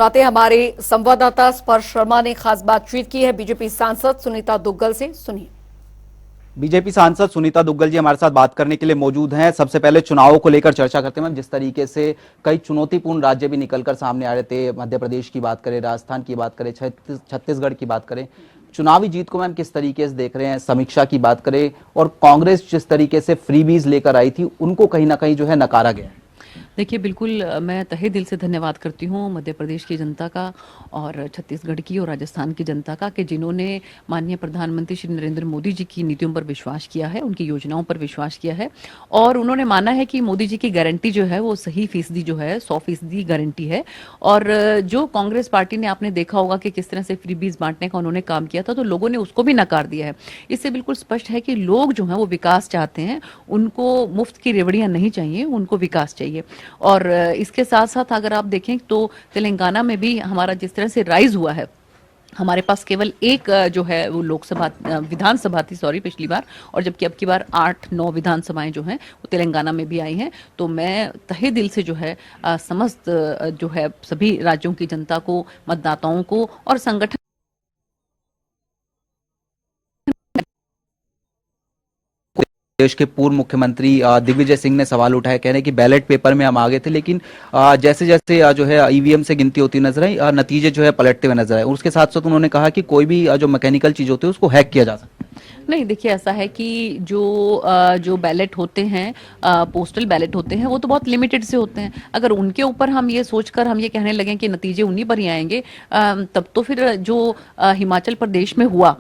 सुनाते हैं, हमारे संवाददाता स्पर्श शर्मा ने खास बातचीत की है बीजेपी सांसद सुनीता दुग्गल से। सुनिए। बीजेपी सांसद सुनीता दुग्गल जी हमारे साथ बात करने के लिए मौजूद हैं। सबसे पहले चुनावों को लेकर चर्चा करते हैं। जिस तरीके से कई चुनौतीपूर्ण राज्य भी निकलकर सामने आ रहे थे, मध्य प्रदेश की बात करें, राजस्थान की बात करें, छत्तीसगढ़ की बात करें, चुनावी जीत को मैम किस तरीके से देख रहे हैं? समीक्षा की बात करें और कांग्रेस जिस तरीके से फ्रीबीज लेकर आई थी, उनको कहीं ना कहीं जो है नकारा गया है। देखिए, बिल्कुल मैं तहे दिल से धन्यवाद करती हूँ मध्य प्रदेश की जनता का और छत्तीसगढ़ की और राजस्थान की जनता का कि जिन्होंने माननीय प्रधानमंत्री श्री नरेंद्र मोदी जी की नीतियों पर विश्वास किया है, उनकी योजनाओं पर विश्वास किया है और उन्होंने माना है कि मोदी जी की गारंटी जो है वो सही फीसदी जो है 100% गारंटी है। और जो कांग्रेस पार्टी ने, आपने देखा होगा कि किस तरह से फ्रीबीज बांटने का उन्होंने काम किया था, तो लोगों ने उसको भी नकार दिया है। इससे बिल्कुल स्पष्ट है कि लोग जो हैं वो विकास चाहते हैं, उनको मुफ्त की रेवड़ियां नहीं चाहिए, उनको विकास चाहिए। और इसके साथ साथ अगर आप देखें तो तेलंगाना में भी हमारा जिस तरह से राइज हुआ है, हमारे पास केवल एक जो है वो लोकसभा विधानसभा थी, सॉरी, पिछली बार, और जबकि अब की बार 8-9 विधानसभाएं जो हैं वो तेलंगाना में भी आई हैं। तो मैं तहे दिल से जो है समस्त जो है सभी राज्यों की जनता को, मतदाताओं को और संगठन देश के पूर्व मुख्यमंत्री दिग्विजय सिंह ने सवाल उठाया, कह रहे हैं कि बैलेट पेपर में हम आगे थे, लेकिन जैसे जैसे जो है ईवीएम से गिनती होती नजर आई, नतीजे जो है पलटते हुए नजर आए। और उसके साथ साथ उन्होंने कहा कि कोई भी जो मैकेनिकल चीज होती है उसको हैक किया जा सकता है। नहीं, देखिए, ऐसा है कि जो बैलेट होते हैं, पोस्टल बैलेट होते हैं, वो तो बहुत लिमिटेड से होते हैं। अगर उनके ऊपर हम ये सोचकर हम ये कहने लगे कि नतीजे उन्हीं पर ही आएंगे, तब तो फिर जो हिमाचल प्रदेश में हुआ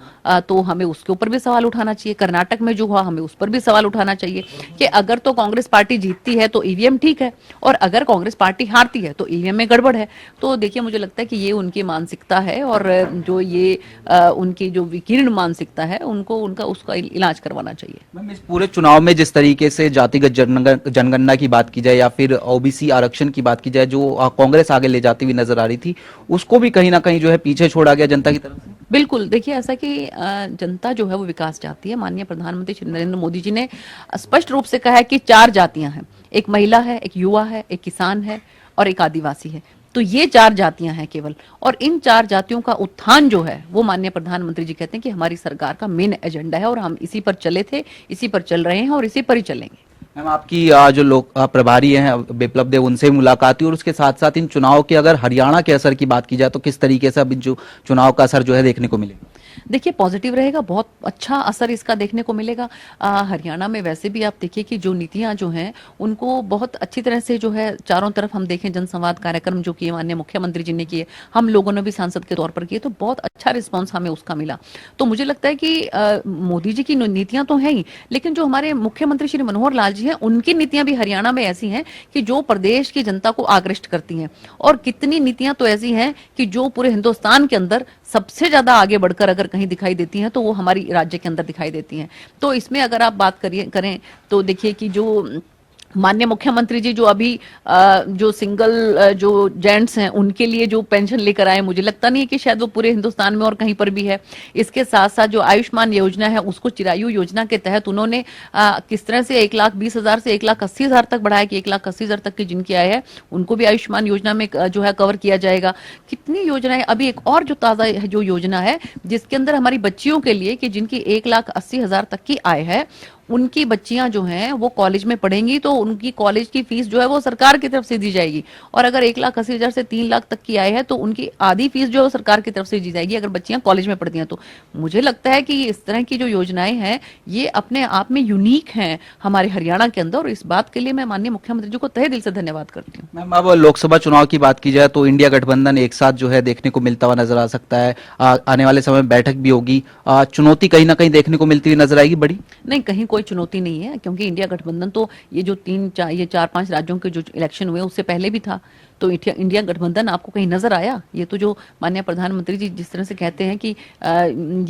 तो हमें उसके ऊपर भी सवाल उठाना चाहिए। कर्नाटक में जो हुआ हमें उस पर भी सवाल उठाना चाहिए कि अगर तो कांग्रेस पार्टी जीतती है तो ईवीएम ठीक है, और अगर कांग्रेस पार्टी हारती है तो ईवीएम में गड़बड़ है। तो देखिए, मुझे लगता है कि ये उनकी मानसिकता है और जो ये उनकी जो विकीर्ण मानसिकता है, उनको उनका उसका इलाज करवाना चाहिए। मैम, इस पूरे चुनाव में जिस तरीके से जातिगत जनगणना की बात की जाए या फिर ओबीसी आरक्षण की बात की जाए, जो कांग्रेस आगे ले जाती हुई नजर आ रही थी, उसको भी कहीं ना कहीं जो है पीछे छोड़ा गया जनता की तरफ से। बिल्कुल, देखिए, ऐसा कि जनता जो है वो विकास चाहती है। माननीय प्रधानमंत्री श्री नरेंद्र मोदी जी ने स्पष्ट रूप से कहा है कि 4 जातियां हैं, एक महिला है, एक युवा है, एक किसान है और एक आदिवासी है। तो ये 4 जातियां हैं केवल, और इन 4 जातियों का उत्थान जो है वो माननीय प्रधानमंत्री जी कहते हैं कि हमारी सरकार का मेन एजेंडा है और हम इसी पर चले थे, इसी पर चल रहे हैं और इसी पर ही चलेंगे। मैम, आपकी जो लोग प्रभारी हैं बिप्लब देब, उनसे मुलाकात हुई और उसके साथ साथ इन चुनाव के अगर हरियाणा के असर की बात की जाए तो किस तरीके से अब जो चुनाव का असर जो है देखने को मिलेगा? देखिए, पॉजिटिव रहेगा, बहुत अच्छा असर इसका देखने को मिलेगा। हरियाणा में वैसे भी आप देखिए कि जो नीतियां जो हैं उनको बहुत अच्छी तरह से जो है चारों तरफ हम देखें, जनसंवाद कार्यक्रम जो किए माननीय मुख्यमंत्री जी ने किए, हम लोगों ने भी सांसद के तौर पर किए, तो बहुत अच्छा रिस्पॉन्स हमें उसका मिला। तो मुझे लगता है कि मोदी जी की नीतियां तो हैं ही, लेकिन जो हमारे मुख्यमंत्री श्री मनोहर लाल जी हैं, उनकी नीतियां भी हरियाणा में ऐसी हैं कि जो प्रदेश की जनता को आकृष्ट करती हैं। और कितनी नीतियां तो ऐसी हैं कि जो पूरे हिंदुस्तान के अंदर सबसे ज्यादा आगे बढ़कर अगर कहीं दिखाई देती हैं तो वो हमारी राज्य के अंदर दिखाई देती हैं। तो इसमें अगर आप बात करें तो देखिए कि जो माननीय मुख्यमंत्री जी जो अभी जो सिंगल जो जेंट्स हैं उनके लिए जो पेंशन लेकर आए, मुझे लगता नहीं है कि शायद वो पूरे हिंदुस्तान में और कहीं पर भी है। इसके साथ साथ जो आयुष्मान योजना है उसको चिरायु योजना के तहत उन्होंने किस तरह से 1,20,000 से 1,80,000 तक बढ़ाया कि 1,80,000 तक की जिनकी आय है उनको भी आयुष्मान योजना में जो है कवर किया जाएगा। कितनी योजनाएं, अभी एक और जो ताजा जो योजना है जिसके अंदर हमारी बच्चियों के लिए कि जिनकी 1,80,000 तक की आय है, उनकी बच्चियां जो हैं वो कॉलेज में पढ़ेंगी तो उनकी कॉलेज की फीस जो है वो सरकार की तरफ से दी जाएगी। और अगर 1,80,000 से 3 लाख तक की आय है तो उनकी आधी फीस जो है वो सरकार की तरफ से दी जाएगी अगर बच्चियां कॉलेज में पढ़ती हैं। तो मुझे लगता है कि इस तरह की जो योजनाएं हैं ये अपने आप में यूनिक हैं हमारे हरियाणा के अंदर, और इस बात के लिए मैं माननीय मुख्यमंत्री जी को तहे दिल से धन्यवाद करती हूँ। मैम, अब लोकसभा चुनाव की बात की जाए तो इंडिया गठबंधन एक साथ जो है देखने को मिलता हुआ नजर आ सकता है। आने वाले समय में बैठक भी होगी। चुनौती कहीं ना कहीं देखने को मिलती हुई नजर आएगी बड़ी? नहीं, कहीं कोई चुनौती नहीं है, क्योंकि इंडिया गठबंधन तो ये जो 4-5 राज्यों के जो इलेक्शन हुए उससे पहले भी था। तो इंडिया गठबंधन आपको कहीं नजर आया? ये तो जो माननीय प्रधानमंत्री जी जिस तरह से कहते हैं कि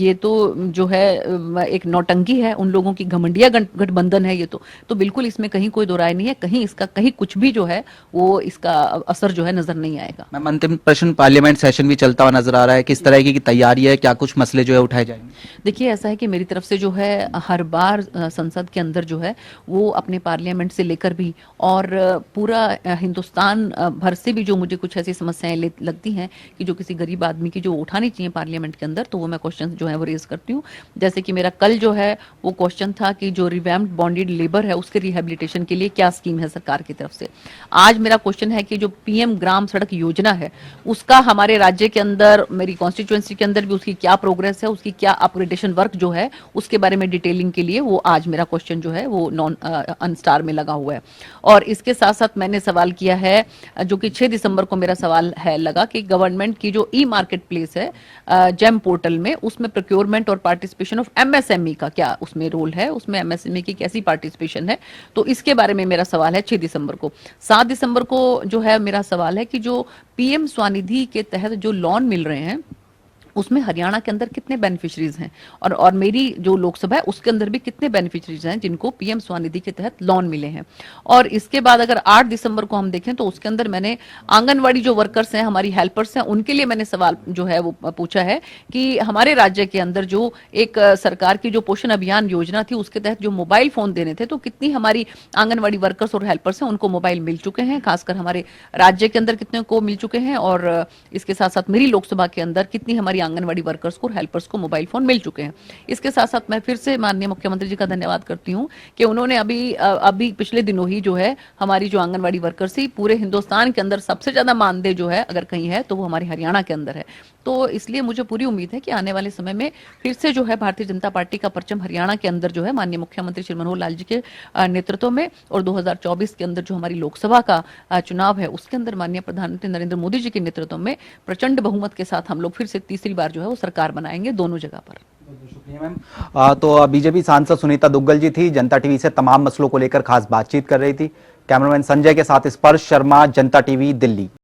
ये तो जो है एक नौटंकी है, उन लोगों की घमंडिया गठबंधन है ये तो बिल्कुल इसमें कहीं कोई दो राय नहीं है। कहीं इसका कहीं कुछ भी जो है वो इसका असर जो है नजर नहीं आएगा। मैम, अंतिम प्रश्न, पार्लियामेंट सेशन भी चलता हुआ नजर आ रहा है, किस तरह की तैयारी है, क्या कुछ मसले जो है उठाए जाएंगे? देखिए, ऐसा है कि मेरी तरफ से जो है हर बार संसद के अंदर जो है वो अपने पार्लियामेंट से लेकर भी और पूरा हिंदुस्तान भर से भी जो मुझे कुछ ऐसी समस्याएं लगती हैं कि जो किसी गरीब आदमी की जो उठानी चाहिए पार्लियामेंट के अंदर, तो वो मैं क्वेश्चन जो है वो रेज करती हूँ। जैसे कि मेरा कल जो है वो क्वेश्चन था कि जो रिवैम्प्ड बॉन्डेड लेबर है उसके रिहेबिलिटेशन के लिए क्या स्कीम है सरकार की तरफ से। आज मेरा क्वेश्चन है कि जो पीएम ग्राम सड़क योजना है उसका हमारे राज्य के अंदर, मेरी कॉन्स्टिट्यूएंसी के अंदर भी उसकी क्या प्रोग्रेस है, उसकी क्या अपग्रेडेशन वर्क जो है उसके बारे में डिटेलिंग के लिए वो आज मेरा क्वेश्चन जो है वो नॉन अनस्टार में लगा हुआ है। और इसके साथ साथ मैंने सवाल किया है जो कि 6 दिसंबर को मेरा सवाल है लगा कि गवर्नमेंट की जो ई मार्केट प्लेस है जेम पोर्टल में, उसमें प्रोक्योरमेंट और पार्टिसिपेशन ऑफ एमएसएमई का क्या उसमें रोल है, उसमें एमएसएमई की कैसी पार्टिसिपेशन है, तो इसके बारे में मेरा सवाल है 6 दिसंबर को। 7 दिसंबर को जो है मेरा सवाल है कि जो पीएम स्वनिधि के तहत जो लोन मिल रहे हैं उसमें हरियाणा के अंदर कितने बेनिफिशरीज हैं, और मेरी जो लोकसभा है उसके अंदर भी कितने बेनिफिशरीज हैं जिनको पीएम स्वनिधि के तहत लोन मिले हैं। और इसके बाद अगर 8 दिसंबर को हम देखें तो उसके अंदर मैंने आंगनवाड़ी जो वर्कर्स हैं, हमारी हेल्पर्स हैं, उनके लिए मैंने सवाल जो है वो पूछा है कि हमारे राज्य के अंदर जो एक सरकार की जो पोषण अभियान योजना थी उसके तहत जो मोबाइल फोन देने थे, तो कितनी हमारी आंगनवाड़ी वर्कर्स और हेल्पर्स हैं उनको मोबाइल मिल चुके हैं, खासकर हमारे राज्य के अंदर कितने को मिल चुके हैं, और इसके साथ साथ मेरी लोकसभा के अंदर कितनी हमारी आंगनवाड़ी वर्कर्स को और हेल्पर्स को मोबाइल फोन मिल चुके हैं। इसके साथ साथ मैं फिर से माननीय मुख्यमंत्री जी का धन्यवाद करती हूं कि उन्होंने अभी पिछले दिनों ही जो है हमारी जो आंगनवाड़ी वर्कर्स थी, पूरे हिंदुस्तान के अंदर सबसे ज्यादा मानदेय जो है अगर कहीं है तो वो हमारे हरियाणा के अंदर है। तो इसलिए मुझे पूरी उम्मीद है कि आने वाले समय में फिर से जो है भारतीय जनता पार्टी का परचम हरियाणा के अंदर जो है माननीय मुख्यमंत्री श्री मनोहर लाल जी के नेतृत्व में, और 2024 के अंदर जो हमारी लोकसभा का चुनाव है उसके अंदर माननीय प्रधानमंत्री नरेंद्र मोदी जी के नेतृत्व में प्रचंड बहुमत के साथ हम लोग फिर से तीसरी बार जो है वो सरकार बनाएंगे दोनों जगह पर। शुक्रिया मैम। तो बीजेपी सांसद सुनीता दुग्गल जी थी, जनता टीवी से तमाम मसलों को लेकर खास बातचीत कर रही थी। कैमरामैन संजय के साथ स्पर्श शर्मा, जनता टीवी, दिल्ली।